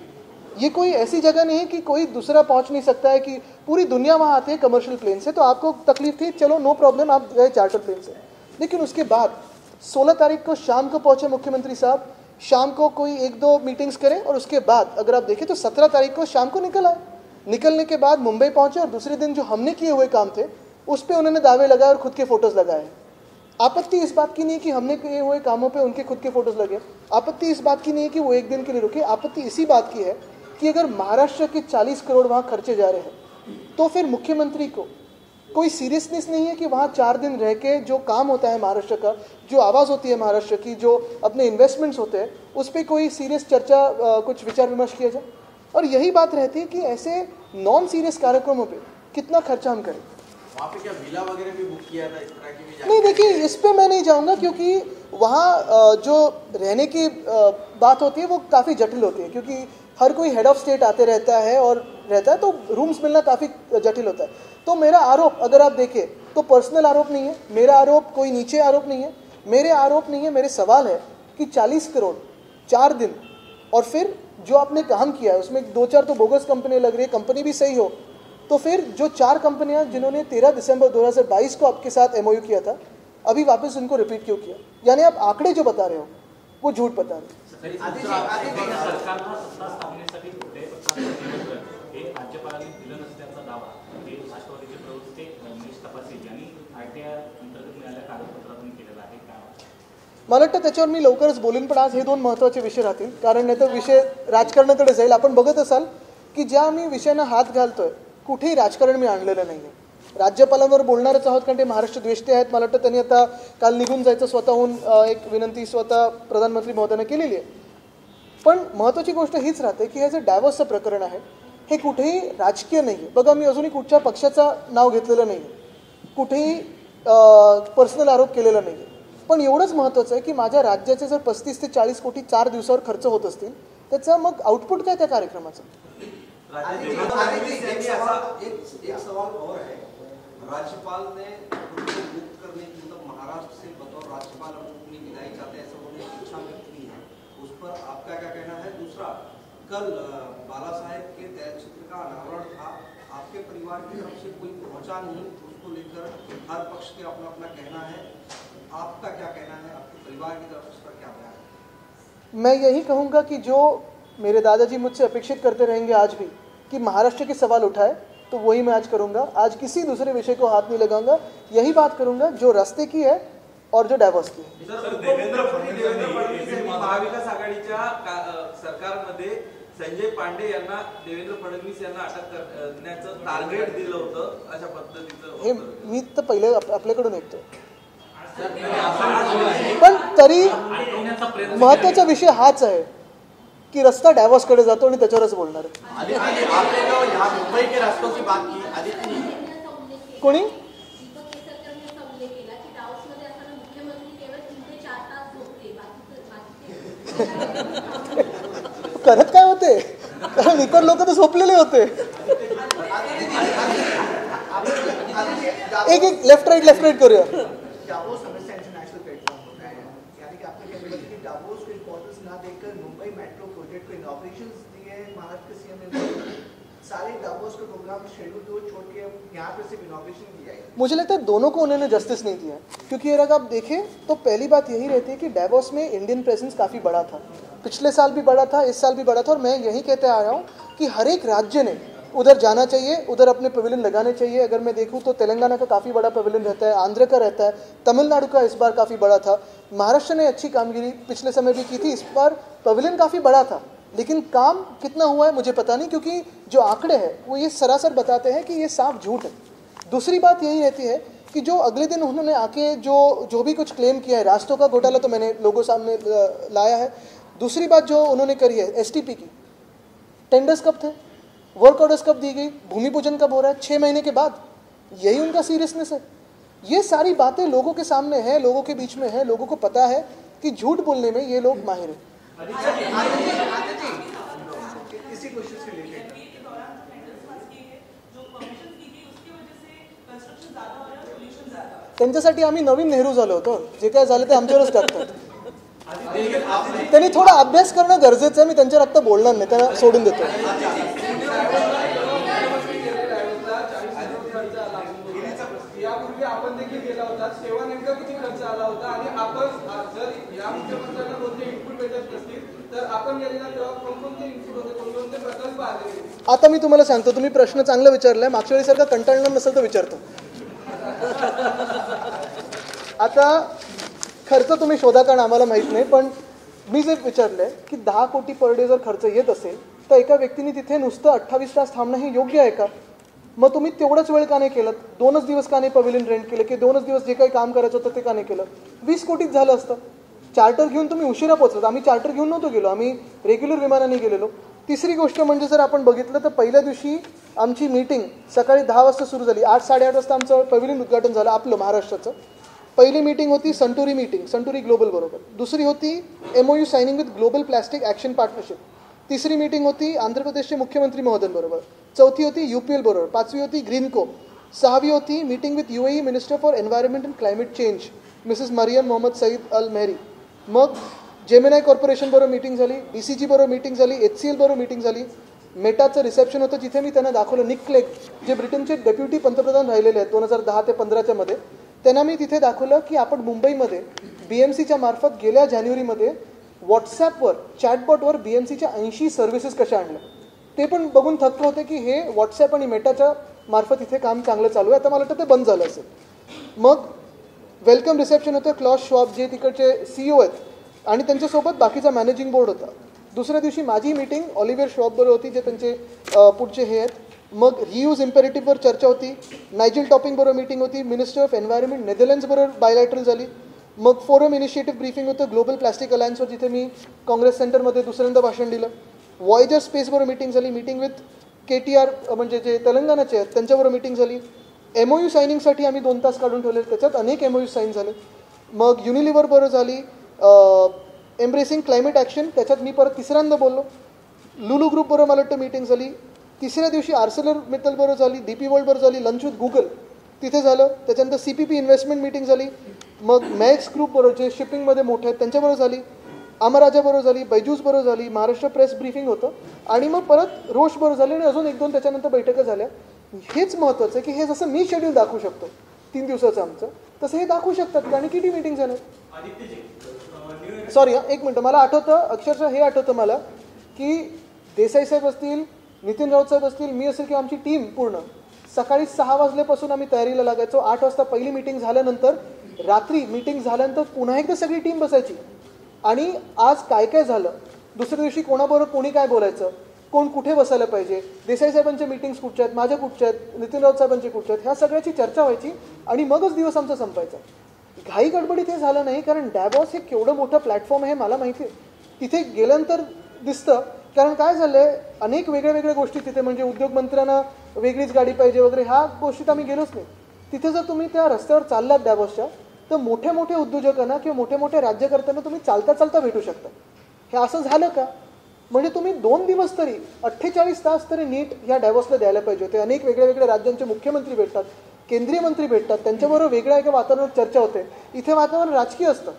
ये कोई ऐसी जगह नहीं है कि कोई दूसरा पहुँच नहीं सकता है, कि पूरी दुनिया वहाँ आती है कमर्शियल प्लेन से, तो आपको तकलीफ थी, चलो नो प्रॉब्लम, आप गए चार्टर प्लेन से। लेकिन उसके बाद 16 तारीख को शाम को पहुँचे मुख्यमंत्री साहब, शाम को कोई 1-2 मीटिंग्स करें और उसके बाद अगर आप देखें तो 17 तारीख को शाम को निकल आए। निकलने के बाद मुंबई पहुँचे और दूसरे दिन जो हमने किए हुए काम थे उस पर उन्होंने दावे लगाए और खुद के फोटोज़ लगाए। आपत्ति इस बात की नहीं कि हमने किए हुए कामों पे उनके खुद के फोटोज़ लगे, आपत्ति इस बात की नहीं है कि वो एक दिन के लिए रुके, आपत्ति इसी बात की है कि अगर महाराष्ट्र के 40 करोड़ वहाँ खर्चे जा रहे हैं तो फिर मुख्यमंत्री को कोई सीरियसनेस नहीं है कि वहाँ 4 दिन रह के जो काम होता है महाराष्ट्र का, जो आवाज़ होती है महाराष्ट्र की, जो अपने इन्वेस्टमेंट्स होते हैं, उस पर कोई सीरियस चर्चा, कुछ विचार विमर्श किया जाए। और यही बात रहती है कि ऐसे नॉन सीरियस कार्यक्रमों पे कितना खर्चा हम करें। वहाँ पे क्या विला वगैरह भी बुक किया था, इस तरह की भी? नहीं, देखिए इस पे मैं नहीं जाऊँगा, क्योंकि वहाँ जो रहने की बात होती है वो काफ़ी जटिल होती है, क्योंकि हर कोई हेड ऑफ स्टेट आते रहता है और रहता है, तो रूम्स मिलना काफ़ी जटिल होता है। तो मेरा आरोप अगर आप देखें तो पर्सनल आरोप नहीं है, मेरा आरोप कोई नीचे आरोप नहीं है, मेरे आरोप नहीं है, मेरे सवाल है कि 40 करोड़ 4 दिन, और फिर जो आपने काम किया है उसमें 2-4 तो बोगस कंपनी लग रही है, कंपनी भी सही हो, तो फिर जो 4 कंपनियां जिन्होंने 13 दिसंबर 2022 को आपके साथ MOU किया था, अभी वापस उनको रिपीट क्यों किया? यानी आप आंकड़े जो बता रहे हो वो झूठ बता रहे हो। मला वाटतं त्याच्यावर मी लवकरच बोलीन, पण आज हे 2 महत्त्वाचे विषय राहतील, कारण नाही तर विषय राजकारणाकडे जाईल। आपण बघत असाल की ज्या आम्ही विषयांना हात घालतोय कुठेही राजकारण मी आणलेलं नाही आहे। राज्यपालांवर बोलणारच आहोत कारण ते महाराष्ट्र द्वेष्टे आहेत। मला वाटतं त्यांनी आता काल निघून जायचं स्वतःहून एक विनंती स्वतः प्रधानमंत्री महोदयांना केलेली आहे। पण महत्त्वाची गोष्ट हीच राहते की हे जे डायव्होर्सचं प्रकरण आहे हे कुठेही राजकीय नाही आहे। बघा, मी अजूनही कुठच्या पक्षाचं नाव घेतलेलं नाही आहे, कुठेही पर्सनल आरोप केलेला नाही आहे, पण एवढंच महत्त्वाचं आहे की माझ्या राज्याचे जर 35 ते 40 कोटी 4 दिवसावर खर्च होत असतील, त्याचा मग आउटपुट काय त्या कार्यक्रमाचं? एक सवाल और है, राज्यपाल ने खुद को मुक्त करने की, मतलब महाराष्ट्र से बतौर राज्यपाल अपनी विदाई चाहते हैं, ऐसा उन्होंने इच्छा व्यक्त की है, उस पर आपका क्या कहना है? दूसरा, कल बाला साहेब के तैलचित्र का अनावरण था, आपके परिवार की तरफ से कोई पहुंचा नहीं, उसको लेकर हर पक्ष के अपना अपना कहना है, आपका क्या कहना है? आपके परिवार की तरफ से क्या बयान है? मैं यही कहूँगा कि जो मेरे दादाजी मुझसे अपेक्षित करते रहेंगे आज भी कि महाराष्ट्र के सवाल उठाए, तो वही मैं आज करूँगा। आज किसी दूसरे विषय को हाथ नहीं लगाऊंगा, यही बात करूँगा जो रास्ते की है और जो डायव्होर्स की है। सर, देवेंद्र फडणवीस महाविकास आघाडीच्या सरकारमध्ये संजय पांडे यांना देवेंद्र फडणवीस यांना अटक करण्याचं टार्गेट दिलं होतं, अशा पद्धतीचं हे मी तर पहिले आपल्याकडून ऐकतो, पण तरी महत्त्वाचा विषय हाच आहे कि रास्ता डायवोर्स कडे जातो आणि त्याच्यावरच बोलणार आहे। मुंबई के रास्तों की बात की आदित्य कोणी करत काय होते, कारण इतर लोक तर झोपलेले होते। एक लेफ्ट राइट करूया. डावोस हमेशा इंटरनेशनल प्लेटफॉर्म होता है, यानी कि आपके कहने मतलब कि डावोस को इम्पोर्टेंस ना देकर मुंबई मेट्रो प्रोजेक्ट को इनॉग्रेशंस दिए महाराष्ट्र के सीएम ने, सारे डावोस का प्रोग्राम शेड्यूल तो छोड़ के यहाँ पे सिर्फ इनॉग्रेशन किया है. मुझे लगता है दोनों को उन्होंने जस्टिस नहीं दिया, क्योंकि अगर आप देखें तो पहली बात यही रहती है कि डावोस में इंडियन प्रेजेंस काफ़ी बड़ा था, पिछले साल भी बड़ा था, इस साल भी बड़ा था, और मैं यही कहते आ रहा हूँ कि हर एक राज्य ने उधर जाना चाहिए, उधर अपने पवेलियन लगाने चाहिए. अगर मैं देखूं तो तेलंगाना का काफ़ी बड़ा पवेलियन रहता है, आंध्र का रहता है, तमिलनाडु का इस बार काफ़ी बड़ा था, महाराष्ट्र ने अच्छी कामगिरी पिछले समय भी की थी, इस बार पवेलियन काफ़ी बड़ा था, लेकिन काम कितना हुआ है मुझे पता नहीं, क्योंकि जो आंकड़े हैं वो ये सरासर बताते हैं कि ये साफ झूठ है. दूसरी बात यही रहती है कि जो अगले दिन उन्होंने आके जो भी कुछ क्लेम किया है, रास्तों का घोटाला तो मैंने लोगों सामने लाया है. दूसरी बात जो उन्होंने करी है एसटीपी की, टेंडर्स कब थे, वर्क ऑर्डर्स कब दी गई, भूमि पूजन कब हो रहा है, 6 महीने के बाद, यही उनका सीरियसनेस है. ये सारी बातें लोगों के सामने हैं, लोगों के बीच में है, लोगों को पता है कि झूठ बोलने में ये लोग माहिर हैं. इसी क्वेश्चन से रिलेटेड त्यांच्यासाठी आम्ही नवीन नेहरू झालो होतो, जे काय झालं ते आमच्यावरच टाकतात. त्यांनी थोडा अभ्यास करणं गरजेचं आहे. मी त्यांच्यावर आत्ता बोलणार नाही, त्यांना सोडून देतो. यापूर्वी आपण देखील गेला होता, तेव्हा नेमका किती खर्च आला होता, आणि आपण जर या मुख्यमंत्र्यांना कोणते इनपुट भेटत नसतील तर आपण गेलेला तेव्हा कोणकोणते इनपुट होते, कोणकोणते प्रकल्प आले. आता मी तुम्हाला सांगतो, तुम्ही प्रश्न चांगला विचारलाय, मागच्या वेळेसारखा कंटाळणार नसेल तर विचारतो. आता खर्च तुम्ही शोधा, कारण आम्हाला माहीत नाही, पण मी जे विचारलंय की 10 कोटी पर डे जर खर्च येत असेल तर एका व्यक्तीने तिथे नुसतं 28 तास थांबणं हे योग्य आहे का? मग तुम्ही तेवढंच वेळ का नाही केलं, 2च दिवस का नाही पवेलियन रेंट केलं, की 2च दिवस जे काही काम करायचं होतं ते का नाही केलं? 20 कोटीत झालं असतं. चार्टर घेऊन तुम्ही उशिरा पोहोचलात, आम्ही चार्टर घेऊन नव्हतो गेलो, आम्ही रेग्युलर विमानाने गेलेलो. तिसरी गोष्ट म्हणजे जर आपण बघितलं तर पहिल्या दिवशी आमची मीटिंग सकाळी 10 वाजता सुरू झाली, 8-8:30 वाजता आमचं पवेलियन उद्घाटन झालं आपलं महाराष्ट्राचं. पहिली मीटिंग होती संटुरी मीटिंग, संटुरी ग्लोबल बरोबर. दुसरी होती MOU signing with global plastic action partnership. तिसरी मीटिंग होती आंध्र प्रदेशचे मुख्यमंत्री महोदयांबरोबर. चौथी होती UPL बरोबर. 5वी होती ग्रीनको. 6वी होती meeting with UAE minister for environment and climate change Mrs Mariam Mohammed Saeed Al Mheiri. मग जेमिनाय कॉर्पोरेशन बरोबर मीटिंग झाली, BCG बरोबर मीटिंग झाली, HCL बरोबर मीटिंग झाली. मेटाचं रिसेप्शन होतं, जिथे मी त्यांना दाखवलं, निक क्लेग जे ब्रिटनचे डेप्युटी पंतप्रधान राहिलेले आहेत 2010 ते 15च्या मध्ये, त्यांना मी तिथे दाखवलं की आपण मुंबईमध्ये BMCच्या मार्फत गेल्या जानेवारीमध्ये व्हॉट्सॲपवर चॅटबॉटवर BMCच्या 80 सर्व्हिसेस कशा आणल्या, ते पण बघून थक्क होते की हे व्हॉट्सॲप आणि मेटाच्या मार्फत इथे काम चांगलं चालू आहे. आता मला वाटतं ते बंद झालं असेल. मग वेलकम रिसेप्शन होतं, क्लॉस शॉप जे तिकडचे CEO आहेत आणि त्यांच्यासोबत बाकीचा मॅनेजिंग बोर्ड होता. दुसऱ्या दिवशी माझी मीटिंग ऑलिव्हियर शॉपबरोबर होती, जे त्यांचे पुढचे हे आहेत. मग रियूज इम्पेरेटिव्हवर चर्चा होती, नायजेल टॉपिंग बरोबर मीटिंग होती, मिनिस्टर ऑफ एन्व्हायरमेंट नेदरलँड्स बरोबर बायलॅटरल झाली. मग फोरम इनिशिएटिव्ह ब्रीफिंग होतं ग्लोबल प्लॅस्टिक अलायन्सवर, जिथे मी काँग्रेस सेंटरमध्ये दुसऱ्यांदा भाषण दिलं. वॉयजर स्पेसबरोबर मीटिंग झाली, मीटिंग विथ KTR म्हणजे जे तेलंगणाचे आहेत त्यांच्याबरोबर मीटिंग झाली. MOU सायनिंगसाठी आम्ही 2 तास काढून ठेवले, त्याच्यात अनेक MOU साईन झाले. मग युनिलिव्हर बरोबर झाली, एम्ब्रेसिंग क्लायमेट ॲक्शन, त्याच्यात मी परत तिसऱ्यांदा बोललो. लुलू ग्रुप बरोबर मला वाटतं मीटिंग झाली. तिसऱ्या दिवशी आर्सेलर मित्तल बरोबर झाली, DP वर्ल्ड बरोबर झाली, लंच विथ गुगल तिथे झालं. त्याच्यानंतर CPP इन्व्हेस्टमेंट मीटिंग झाली. मग मॅक्स ग्रुप बरोबर जे शिपिंगमध्ये मोठे आहेत त्यांच्याबरोबर झाली. अमराजा बरोबर झाली, बैजूस बरोबर झाली, महाराष्ट्र प्रेस ब्रीफिंग होतं. आणि मग परत रोष बरोबर झाली आणि अजून 1-2 त्याच्यानंतर बैठका झाल्या. हेच महत्त्वाचं आहे की हे जसं मी शेड्यूल दाखवू शकतो 3 दिवसाचं आमचं, तसं हे दाखवू शकतात. आणि किती मीटिंग झाल्या. सॉरी 1 मिनटं, मला आठवतं अक्षरशः हे आठवतं मला की देसाई साहेब असतील, नितीन राऊत साहेब असतील, मी असेल किंवा आमची टीम पूर्ण सकाळी 6 वाजल्यापासून आम्ही तयारीला लागायचो. 8 वाजता पहिली मीटिंग झाल्यानंतर रात्री मीटिंग झाल्यानंतर पुन्हा एकदा सगळी टीम बसायची आणि आज काय काय झालं, दुसऱ्या दिवशी कोणाबरोबर कोणी काय बोलायचं, कोण कुठे बसायला पाहिजे, देसाई साहेबांच्या मीटिंग्स कुठच्या आहेत, माझ्या कुठच्या आहेत, नितीन राऊत साहेबांचे कुठच्या आहेत, ह्या सगळ्याची चर्चा व्हायची आणि मगच दिवस आमचा संपायचा. घाई गडबडीत हे झालं नाही, कारण डॅबॉस हे केवढं मोठं प्लॅटफॉर्म आहे मला माहिती आहे. तिथे गेल्यानंतर दिसतं, कारण काय झालं आहे अनेक वेगळ्या गोष्टी तिथे, म्हणजे उद्योगमंत्र्यांना वेगळीच गाडी पाहिजे वगैरे, ह्या गोष्टीत आम्ही गेलोच नाही. तिथे जर तुम्ही त्या रस्त्यावर चाललात डॅबॉसच्या, तर मोठ्या उद्योजकांना किंवा मोठ्या राज्यकर्त्यांना तुम्ही चालता भेटू शकता. हे असं झालं का? म्हणजे तुम्ही 2 दिवस तरी 48 तास तरी नीट ह्या डॅबॉसला द्यायला पाहिजे होते. अनेक वेगळ्या राज्यांचे मुख्यमंत्री भेटतात, केंद्रीय मंत्री भेटतात, त्यांच्याबरोबर वेगळ्या एका वातावरणात चर्चा होते. इथे वातावरण राजकीय असतं,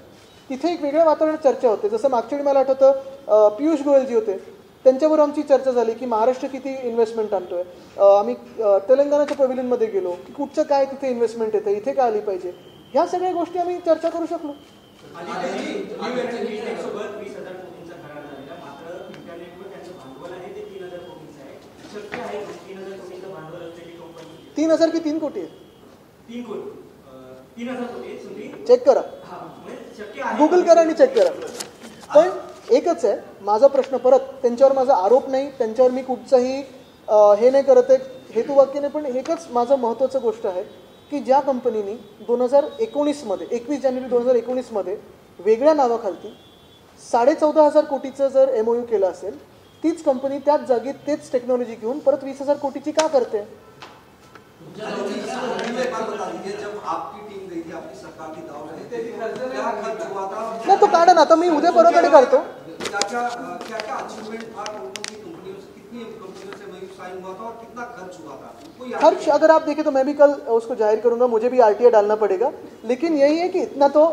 तिथे एक वेगळ्या वातावरणात चर्चा होते. जसं मागच्या वेळी मला आठवतं पियुष गोयलजी होते, त्यांच्याबरोबर आमची चर्चा झाली की महाराष्ट्र किती इन्व्हेस्टमेंट आणतोय. आम्ही तेलंगणाच्या पॅव्हिलियनमध्ये गेलो की कुठचं काय तिथे इन्व्हेस्टमेंट येतं, इथे काय आली पाहिजे, ह्या सगळ्या गोष्टी आम्ही चर्चा करू शकलो. तीन हजार की 3 कोटी आहे? 3,000 कोटी. चेक करा, गुगल करा आणि चेक करा. पण एकच आहे माझा प्रश्न, परत त्यांच्यावर माझा आरोप नाही, त्यांच्यावर मी कुठचंही हे नाही करत आहे हेतुवाक्य नाही, पण एकच माझं महत्त्वाचं गोष्ट आहे की ज्या कंपनीनी 2019मध्ये 21 जानेवारी 2019मध्ये वेगळ्या नावाखालती 14,500 कोटीचं जर MOU केलं असेल, तीच कंपनी त्याच जागी तेच टेक्नॉलॉजी घेऊन परत 20,000 कोटीची का करते? नाही तो काढा ना, आता मी उद्या परवाकडे काढतो. खर्च अगर आप देखें तो मैं भी कल उसको जाहिर करूंगा, मुझे भी RTI डालना पड़ेगा. लेकिन यही है कि इतना तो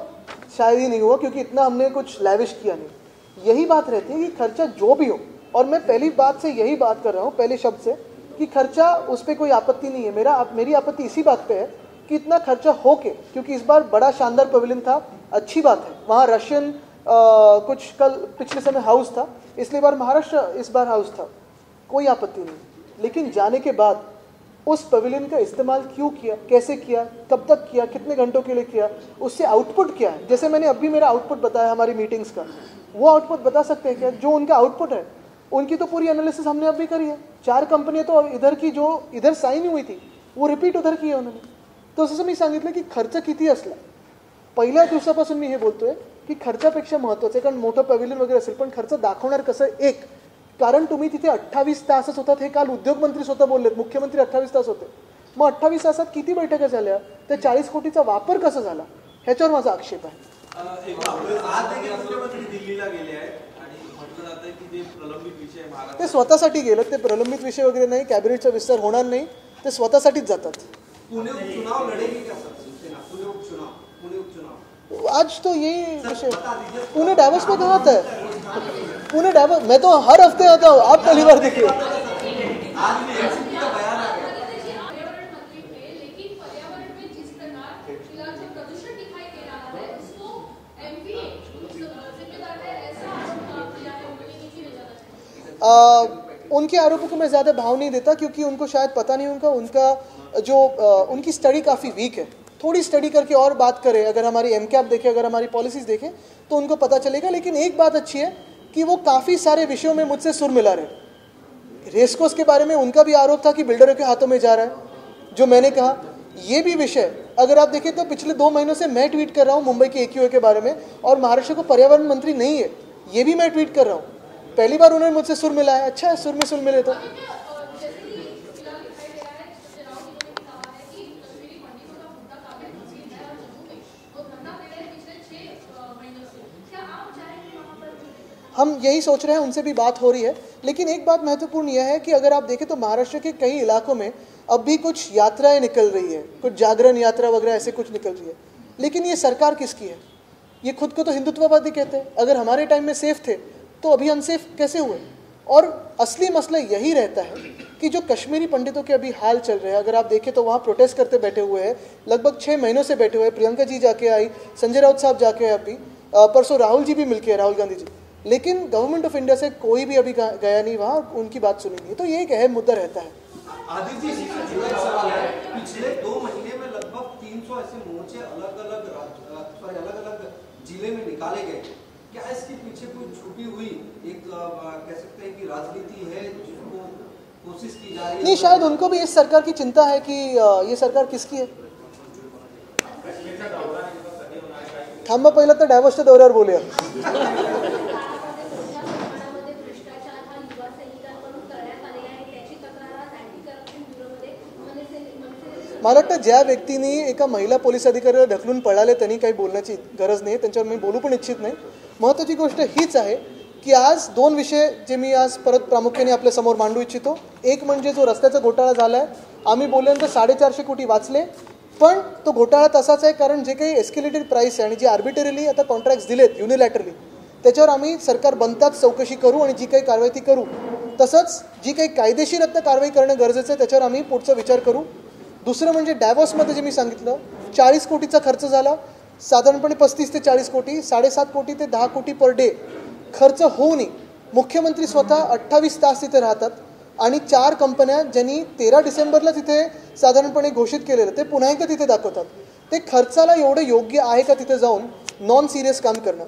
शायद ही नहीं हुआ क्योंकि इतना हमने कुछ लैविश किया नहीं. यही बात रहती है कि खर्चा जो भी हो, और मैं पहली बात से यही बात कर रहा हूँ, पहले शब्द से, कि खर्चा उस पर कोई आपत्ति नहीं है. मेरी आपत्ति इसी बात पे है कि इतना खर्चा हो के, क्योंकि इस बार बड़ा शानदार पवेलियन था, अच्छी बात है, वहाँ रशियन कुछ कल पिछले समय हाउस था, इसलिए बार महाराष्ट्र इस बार हाउस था, कोई आपत्ति नहीं. लेकिन जाने के बाद उस पवेलियन का इस्तेमाल क्यों किया, कैसे किया, कब तक किया, कितने घंटों के लिए किया, उससे आउटपुट क्या है? जैसे मैंने अभी मेरा आउटपुट बताया हमारी मीटिंग्स का, वो आउटपुट बता सकते हैं क्या? जो उनका आउटपुट है उनकी तो पूरी एनालिसिस हमने अभी करी है. 4 कंपनियां तो इधर की जो इधर साइन हुई थी वो रिपीट उधर की आहे उन्होंने. तो जसं मी सांगितलं की खर्च किती असला, पहिल्या दिवसापासून मी हे बोलतोय की खर्चापेक्षा महत्त्वाचं आहे, कारण मोठं पॅव्हिलियन वगैरे असेल, पण खर्च दाखवणार कसं? एक कारण तुम्ही तिथे 28 तासच होतात, हे काल उद्योगमंत्री स्वतः बोललेत, मुख्यमंत्री 28 तास होते. मग 28 तासात किती बैठका झाल्या, त्या 40 कोटीचा वापर कसा झाला, ह्याच्यावर माझा आक्षेप आहे. दिल्लीला गेले आहेत आणि म्हटलं जातं की जे प्रलंबित विषय महाराष्ट्र, ते स्वतःसाठी गेलं, ते प्रलंबित विषय वगैरे नाही, कॅबिनेटचा विस्तार होणार नाही, ते स्वतःसाठीच जातात. पुणे उपचुनाव लढेगी क्या सर शिवसेना? पुणे उपचुनाव आज तो यही विषय, पुणे डाइवर्स में कहाँ आता है? पुणे डाइवर्स मैं तो हर हफ्ते आता हूँ, आप पहली बार देखिए. उनके आरोपों को मैं ज़्यादा भाव नहीं देता क्योंकि उनको शायद पता नहीं, उनका जो उनकी स्टडी काफ़ी वीक है. थोड़ी स्टडी करके और बात करें, अगर हमारी MCAP देखें, अगर हमारी पॉलिसीज़ देखें तो उनको पता चलेगा. लेकिन एक बात अच्छी है कि वो काफ़ी सारे विषयों में मुझसे सुर मिला रहे. रेसकोर्स के बारे में उनका भी आरोप था कि बिल्डरों के हाथों में जा रहा है, जो मैंने कहा. ये भी विषय अगर आप देखें तो पिछले 2 महीनों से मैं ट्वीट कर रहा हूँ मुंबई के AQA के बारे में, और महाराष्ट्र को पर्यावरण मंत्री नहीं है, ये भी मैं ट्वीट कर रहा हूँ. पहली बार उन्होंने मुझसे सुर मिला है. अच्छा है, सुर में सुर मिले तो. हम यही सोच रहे हैं, उनसे भी बात हो रही है. लेकिन एक बात महत्वपूर्ण यह है कि अगर आप देखें तो महाराष्ट्र के कई इलाकों में अब भी कुछ यात्राएं निकल रही है, कुछ जागरण यात्रा वगैरह ऐसे कुछ निकल रही है. लेकिन ये सरकार किसकी है? ये खुद को तो हिंदुत्ववादी कहते हैं. अगर हमारे टाइम में सेफ थे तो अभी अनसेफ कैसे हुए? और असली मसला यही रहता है कि जो कश्मीरी पंडितों के अभी हाल चल रहे हैं, अगर आप देखें तो वहाँ प्रोटेस्ट करते बैठे हुए हैं, लगभग 6 महीनों से बैठे हुए हैं. प्रियंका जी जाके आई, संजय राउत साहब जाके आए, अभी परसों राहुल जी भी मिलके, राहुल गांधी जी. लेकिन गवर्नमेंट ऑफ इंडिया से कोई भी अभी गया नहीं वहाँ, उनकी बात सुनी नहीं. तो ये एक अहम मुद्दा रहता है. आदित्य जी से जुड़ा सवाल है, पिछले 2 महीने में लगभग 300 ऐसे मोर्चे अलग अलग जिले में निकाले गए. क्या इसके पीछे कोई छुपी हुई एक कह सकते हैं कि राजनीति है जिसको कोशिश की जा रही है? नहीं, शायद उनको भी इस सरकार की चिंता है कि ये सरकार किसकी है. थांबा, पहिला तर डायव्हर्सच्या दौऱ्यावर बोलूया. मला वाटतं ज्या व्यक्तींनी एका महिला पोलीस अधिकाऱ्याला ढकलून पळाले त्यांनी काही बोलण्याची गरज नाही, त्यांच्यावर मी बोलू पण इच्छित नाही. महत्त्वाची गोष्ट हीच आहे की आज 2 विषय जे मी आज परत प्रामुख्याने आपल्या समोर मांडू इच्छितो. एक म्हणजे जो रस्त्याचा घोटाळा झाला आहे आम्ही बोलल्यानंतर 450 कोटी वाचले, पण तो घोटाळा तसाच आहे, कारण जे काही एस्केलेटेड प्राईस आहे आणि जे आर्बिटरीली आता कॉन्ट्रॅक्ट्स दिलेत युनिलॅटरली, त्याच्यावर आम्ही सरकार बनताच चौकशी करू आणि जी काही कारवाई ती करू. तसंच जी काही कायदेशीर आता कारवाई करणं गरजेचं आहे त्याच्यावर आम्ही पुढचा विचार करू. दुसरं म्हणजे डॅव्हॉसमध्ये जे मी सांगितलं 40 कोटीचा खर्च झाला, साधारणपणे 35 ते 40 कोटी, 7.5 कोटी ते 10 कोटी पर डे खर्च होऊनही मुख्यमंत्री स्वतः 28 तास तिथे राहतात आणि 4 कंपन्या ज्यांनी 13 डिसेंबरला तिथे साधारणपणे घोषित केलेलं ते पुन्हा एकदा तिथे दाखवतात. ते खर्चाला एवढं योग्य आहे का तिथे जाऊन नॉन सिरियस काम करणं.